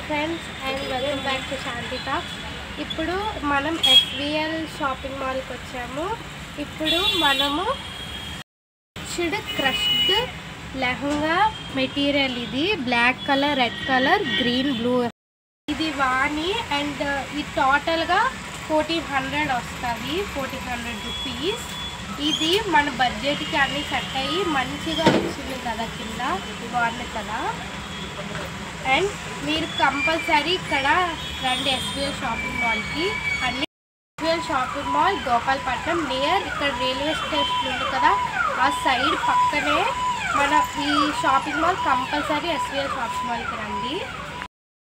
Friends and welcome back to Shanti talks. ఇప్పుడు మనం SVL shopping మాల్కి వచ్చాము. ఇప్పుడు మనము క్రష్డ్ లెహంగా మెటీరియల్, ఇది black colour, red colour, green, blue, ఇది వాణి. అండ్ ఇది టోటల్గా 1400 వస్తుంది, 1400 రూపీస్. ఇది మన బడ్జెట్కి అన్నీ సెట్ అయ్యి మంచిగా వచ్చింది కదా, కింద బాగుంది కదా. అండ్ మీరు కంపల్సరీ ఇక్కడ రండి ఎస్విఎల్ షాపింగ్ మాల్కి. అన్ని SVL shopping mall Gopalapatnam near, ఇక్కడ రైల్వే స్టేషన్ ఉంది కదా, ఆ సైడ్ పక్కనే మన ఈ shopping mall. Compulsory SVL shopping మాల్కి రండి.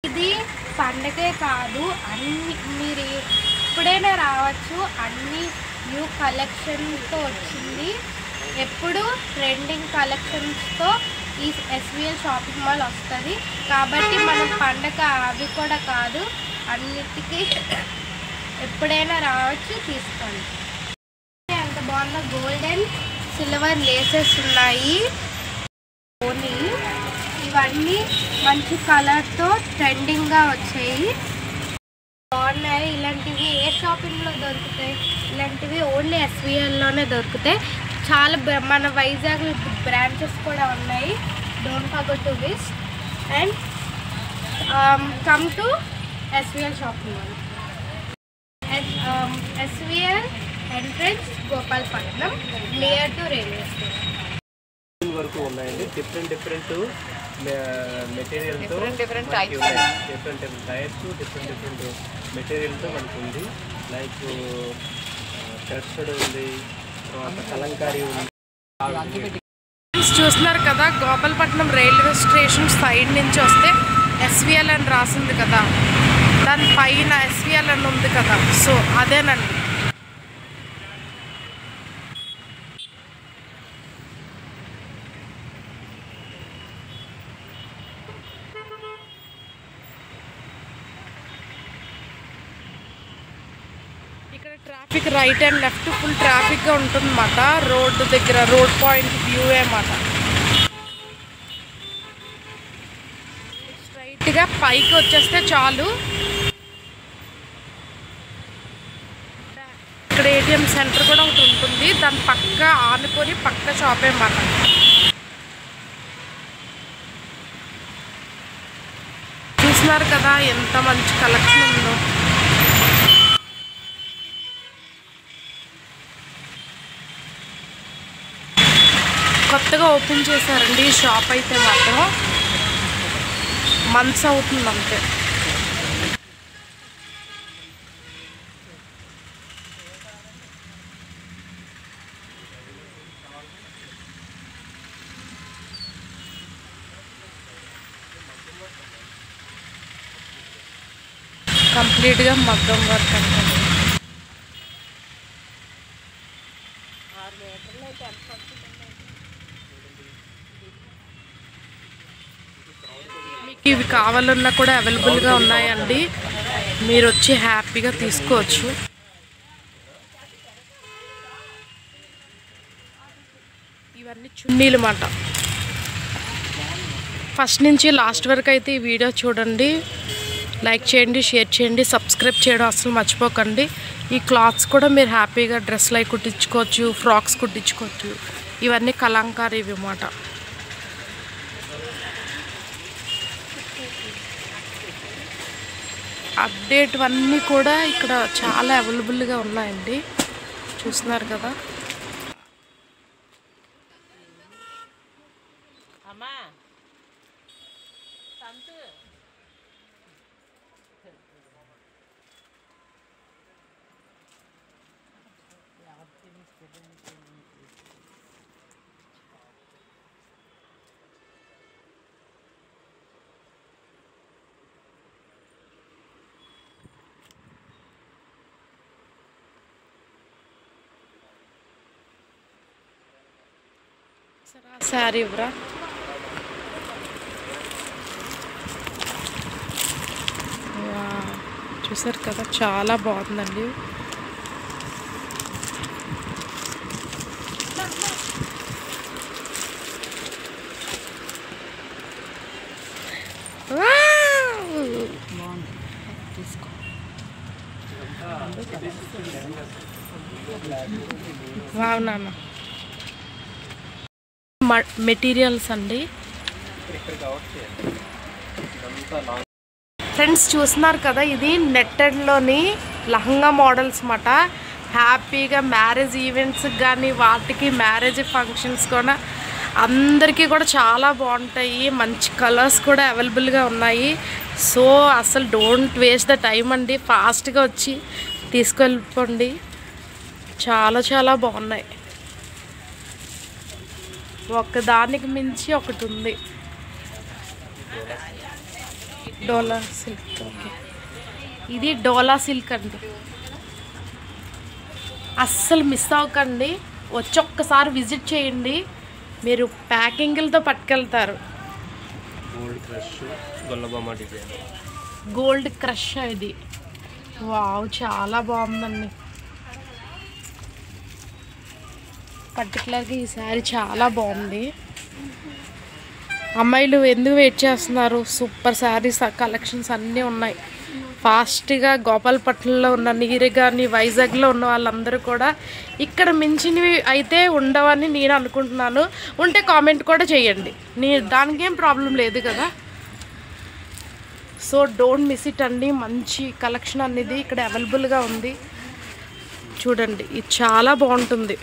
ఇది పండగే కాదు, అన్ని మీరు ఎప్పుడైనా రావచ్చు. అన్ని న్యూ కలెక్షన్తో వచ్చింది, ఎప్పుడు ట్రెండింగ్ కలెక్షన్స్తో ఈ ఎస్విఎల్ షాపింగ్ మాల్ వస్తుంది. కాబట్టి మనం పండగ అవి కూడా కాదు, అన్నిటికీ ఎప్పుడైనా రావచ్చు, తీసుకోండి. ఎంత బాగుందో, గోల్డెన్ సిల్వర్ లేసెస్ ఉన్నాయి. ఓన్లీ ఇవన్నీ మంచి కలర్తో ట్రెండింగ్గా వచ్చాయి, బాగున్నాయి. ఇలాంటివి ఏ షాపింగ్లో దొరుకుతాయి? ఇలాంటివి ఓన్లీ ఎస్విఎల్లోనే దొరుకుతాయి. చాలా మన వైజాగ్ బ్రాంచెస్ కూడా ఉన్నాయి. Don't forget to visit and come to SVL shopping mall. SVL entrance Gopalapatnam near to railway station వరకు ఉన్నాయండి. డిఫరెంట్ మెటీరియల్తో, డిఫరెంట్ టైప్స్, డిఫరెంట్ మెటీరియల్తో మనకు ఉంది. లైక్ క్రష్డ్ ఉంది, తర్వాత కలంకారీ ఉంది. చూస్తున్నారు కదా, గోపాలపట్నం రైల్వే స్టేషన్ సైడ్ నుంచి వస్తే ఎస్విఎల్ అని రాసింది కదా, దాని పైన ఎస్విఎల్ అని ఉంది కదా, సో అదేనండి. ఇక్కడ traffic right and left full ట్రాఫిక్గా ఉంటుందన్నమాట. రోడ్డు దగ్గర రోడ్ పాయింట్ వ్యూ అన్నమాట. స్ట్రైట్గా పైకి వచ్చేస్తే చాలు. ఇక్కడ ఏటీఎం సెంటర్ కూడా ఒకటి ఉంటుంది, దాని పక్క ఆనుకొని పక్క షాప్ అన్నమాట. చూస్తున్నారు కదా ఎంత మంచి కలెక్షన్ ఉందో. కొత్తగా ఓపెన్ చేశారండి ఈ షాప్ అయితే, మాత్రం మంత్స్ అవుతుంది అంతే. కంప్లీట్గా మగ్గం వర్క్ అంటే. 6 మీటర్లు అయితే ఎంత పడుతుంది? మీకు ఇవి కావాలన్నా కూడా అవైలబుల్గా ఉన్నాయండి, మీరు వచ్చి హ్యాపీగా తీసుకోవచ్చు. ఇవన్నీ చున్నీలు మాట. ఫస్ట్ నుంచి లాస్ట్ వరకు అయితే ఈ వీడియో చూడండి, లైక్ చేయండి, షేర్ చేయండి, సబ్స్క్రైబ్ చేయడం అసలు మర్చిపోకండి. ఈ క్లాత్స్ కూడా మీరు హ్యాపీగా డ్రెస్లు అవి కుట్టించుకోవచ్చు, ఫ్రాక్స్ కుట్టించుకోవచ్చు. ఇవన్నీ కలంకారీ ఇవి మాట. అప్డేట్ అన్నీ కూడా ఇక్కడ చాలా అవైలబుల్గా ఉన్నాయండి, చూస్తున్నారు కదా. శారీ ఇవ్వరా? చూసారు కదా, చాలా బాగుందండి. వావ్ నాన్న. మెటీరియల్స్ అండి. ఫ్రెండ్స్ చూస్తున్నారు కదా, ఇది నెట్టెడ్లోని లహంగా మోడల్స్ అన్నమాట. హ్యాపీగా మ్యారేజ్ ఈవెంట్స్కి కానీ వాటికి మ్యారేజ్ ఫంక్షన్స్ కూడా అందరికీ కూడా చాలా బాగుంటాయి. మంచి కలర్స్ కూడా అవైలబుల్గా ఉన్నాయి. సో అసలు డోంట్ వేస్ట్ ద టైం అండి, ఫాస్ట్గా వచ్చి తీసుకెళ్ళిపోండి. చాలా చాలా బాగున్నాయి. ఒకదానికి మించి ఒకటి ఉంది. డోలా సిల్క్. ఓకే, ఇది డోలా సిల్క్ అండి. అస్సలు మిస్ అవ్వకండి, వచ్చి ఒక్కసారి విజిట్ చేయండి, మీరు ప్యాకింగ్లతో పట్టుకెళ్తారు. గోల్డ్ క్రష్ ఇది. వావ్, చాలా బాగుందండి. పర్టికులర్గా ఈ శారీ చాలా బాగుంది. అమ్మాయిలు ఎందుకు వెయిట్ చేస్తున్నారు? సూపర్ శారీస్ కలెక్షన్స్ అన్నీ ఉన్నాయి. ఫాస్ట్గా గోపాలపట్నంలో ఉన్న నీరు కానీ వైజాగ్లో ఉన్న వాళ్ళందరూ కూడా ఇక్కడ మించినవి అయితే ఉండవని నేను అనుకుంటున్నాను. ఉంటే కామెంట్ కూడా చేయండి, దానికి ఏం ప్రాబ్లం లేదు కదా. సో డోంట్ మిస్ ఇట్ అండి. మంచి కలెక్షన్ అనేది ఇక్కడ అవైలబుల్గా ఉంది. చూడండి, ఇది చాలా బాగుంటుంది.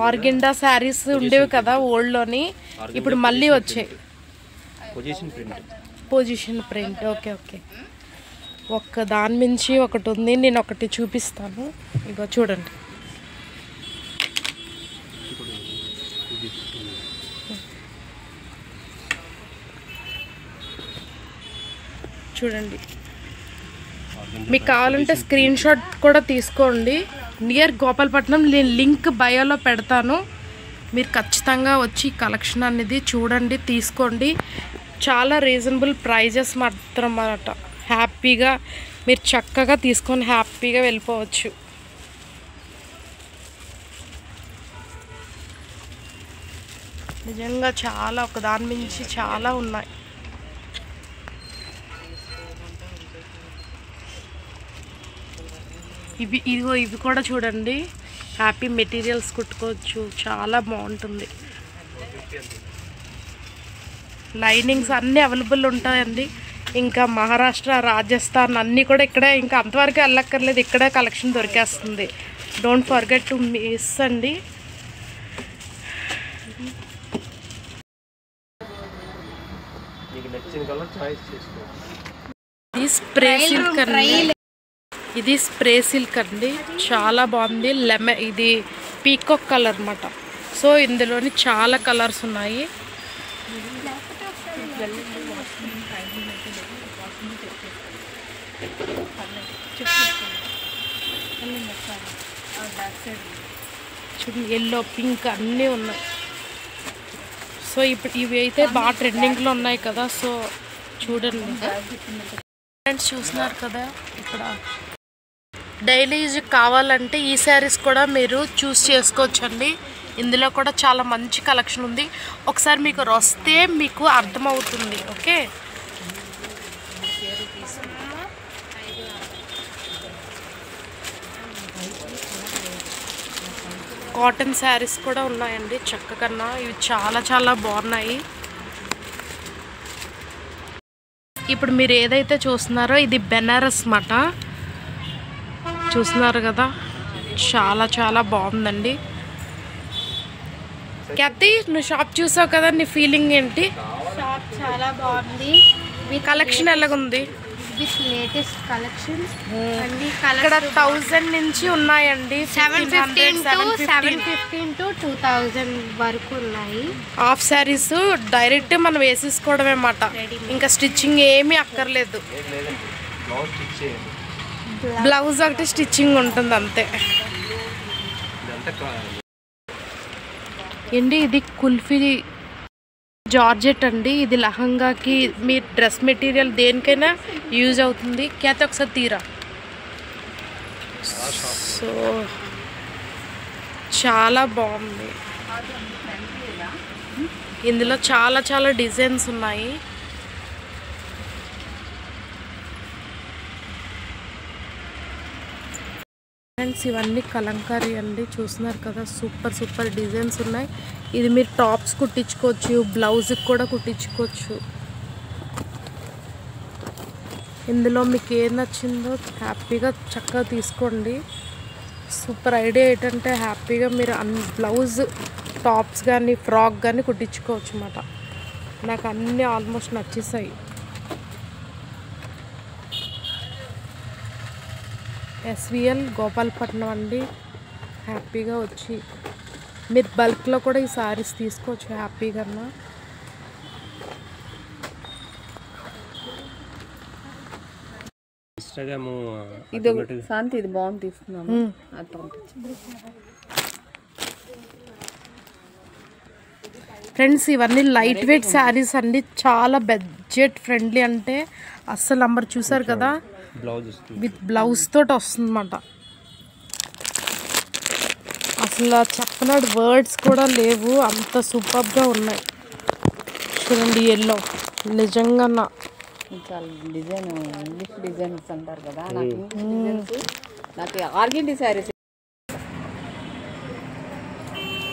ఆర్గెండా శారీస్ ఉండేవి కదా ఓల్డ్లోని, ఇప్పుడు మళ్ళీ వచ్చాయి. Position print. ఓకే ఓకే, ఒక్క దాని మించి ఒకటి ఉంది. నేను ఒకటి చూపిస్తాను. ఇగో చూడండి, చూడండి. మీకు కావాలంటే స్క్రీన్ షాట్ కూడా తీసుకోండి. నియర్ గోపాలపట్నం నేను లింక్ బయోలో పెడతాను. మీరు ఖచ్చితంగా వచ్చి కలెక్షన్ అనేది చూడండి, తీసుకోండి. చాలా రీజనబుల్ ప్రైజెస్ మాత్రం అన్నమాట. హ్యాపీగా మీరు చక్కగా తీసుకొని హ్యాపీగా వెళ్ళిపోవచ్చు. నిజంగా చాలా, ఒకదాని మించి చాలా ఉన్నాయి. ఇవి కూడా చూడండి, హ్యాపీ మెటీరియల్స్ కుట్టుకోవచ్చు, చాలా బాగుంటుంది. లైనింగ్స్ అన్నీ అవైలబుల్ ఉంటాయండి. ఇంకా మహారాష్ట్ర, రాజస్థాన్ అన్నీ కూడా ఇక్కడే, ఇంకా అంతవరకు వెళ్ళక్కర్లేదు, ఇక్కడే కలెక్షన్ దొరికేస్తుంది. డోంట్ ఫర్గెట్ టు మిస్ అండి. ఇది స్ప్రే సిల్క్ అండి. ఇది స్ప్రే సిల్క్ అండి, చాలా బాగుంది. ఇది పీకాక్ కలర్ అన్నమాట. సో ఇందులోని చాలా కలర్స్ ఉన్నాయి. చూడండి, ఎల్లో, పింక్ అన్నీ ఉన్నాయి. సో ఇప్పుడు ఇవి అయితే బాగా ట్రెండింగ్లో ఉన్నాయి కదా. సో చూడండి ఫ్రెండ్స్, చూస్తున్నారు కదా, ఇక్కడ డైలీ యూజ్ కావాలంటే ఈ శారీస్ కూడా మీరు చూస్ చేసుకోవచ్చండి. ఇందులో కూడా చాలా మంచి కలెక్షన్ ఉంది. ఒకసారి మీకు వస్తే మీకు అర్థమవుతుంది. ఓకే, కాటన్ శారీస్ కూడా ఉన్నాయండి చక్కగా. ఇవి చాలా చాలా బాగున్నాయి. ఇప్పుడు మీరు ఏదైతే చూస్తున్నారో ఇది బెనారస్ మాట. చూస్తున్నారు కదా, చాలా చాలా బాగుందండి. క్యాతి, నువ్వు షాప్ చూసావు కదా, నీ ఫీలింగ్ ఏంటి? షాప్ చాలా బాగుంది. కలెక్షన్ ఎలాగుంది? విత్ లేటెస్ట్ కలెక్షన్స్ అండి. ఇక్కడ 1000 నుంచి ఉన్నాయండి. 715 to 2000 వరకు ఉన్నాయి. హాఫ్ శారీస్ డైరెక్ట్ మనం వేసేసుకోవడమే మాట, ఇంకా స్టిచ్చింగ్ ఏమీ అక్కర్లేదు. బ్లౌజ్ ఒకటి స్టిచ్చింగ్ ఉంటుంది అంతే అండి. ఇది కుల్ఫీ జార్జెట్ అండి. ఇది లహంగాకి, మీ డ్రెస్ మెటీరియల్ దేనికైనా యూజ్ అవుతుంది. క్యాతే ఒకసారి తీరా, సో చాలా బాగుంది. ఇందులో చాలా చాలా డిజైన్స్ ఉన్నాయి. ఫ్రెండ్స్ ఇవన్నీ కలంకారీ అండి, చూస్తున్నారు కదా, సూపర్ సూపర్ డిజైన్స్ ఉన్నాయి. ఇది మీరు టాప్స్ కుట్టించుకోవచ్చు, బ్లౌజ్కి కూడా కుట్టించుకోవచ్చు. ఇందులో మీకు ఏది నచ్చిందో హ్యాపీగా చక్కగా తీసుకోండి. సూపర్ ఐడియా ఏంటంటే హ్యాపీగా మీరు బ్లౌజ్ టాప్స్ కానీ ఫ్రాక్ కానీ కుట్టించుకోవచ్చు అన్నమాట. నాకు అన్నీ ఆల్మోస్ట్ నచ్చేసాయి. ఎస్విఎల్ గోపాలపట్నం అండి. హ్యాపీగా వచ్చి మీరు బల్క్లో కూడా ఈ సారీస్ తీసుకోవచ్చు హ్యాపీగా. ఇన్స్టాగ్రామ్ ఇది శాంతి, ఇది బాగుంది, తీసుకున్నాము. అది పంపించండి ఫ్రెండ్స్. ఇవన్నీ లైట్ వెయిట్ శారీస్ అండి, చాలా బడ్జెట్ ఫ్రెండ్లీ. అంటే అస్సలు నంబర్ చూసారు కదా, విత్ బ్లౌజ్ తోటి వస్తుందన్నమాట. అసలు చెప్పినట్టు వర్డ్స్ కూడా లేవు, అంత సూపర్గా ఉన్నాయి. చూడండి ఎల్లో, నిజంగా చాలా డిజైన్, ఇంగ్లీష్ డిజైన్స్ అంటారు కదా, నాకు ఇంగ్లీష్ డిజైన్స్, నాకు ఆర్గెండి శారీస్.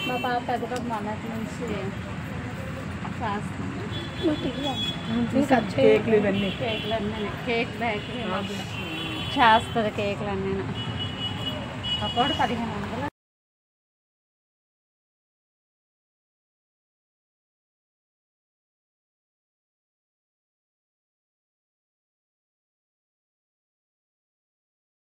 మా పాప పెద్ద పాప మొన్నటి నుంచి కేక్లు ఇవన్నీ, కేక్లు అన్నీ, కేక్ బేకరీ చేస్తుంది, కేక్లు అన్నీ. అప్పుడు 1500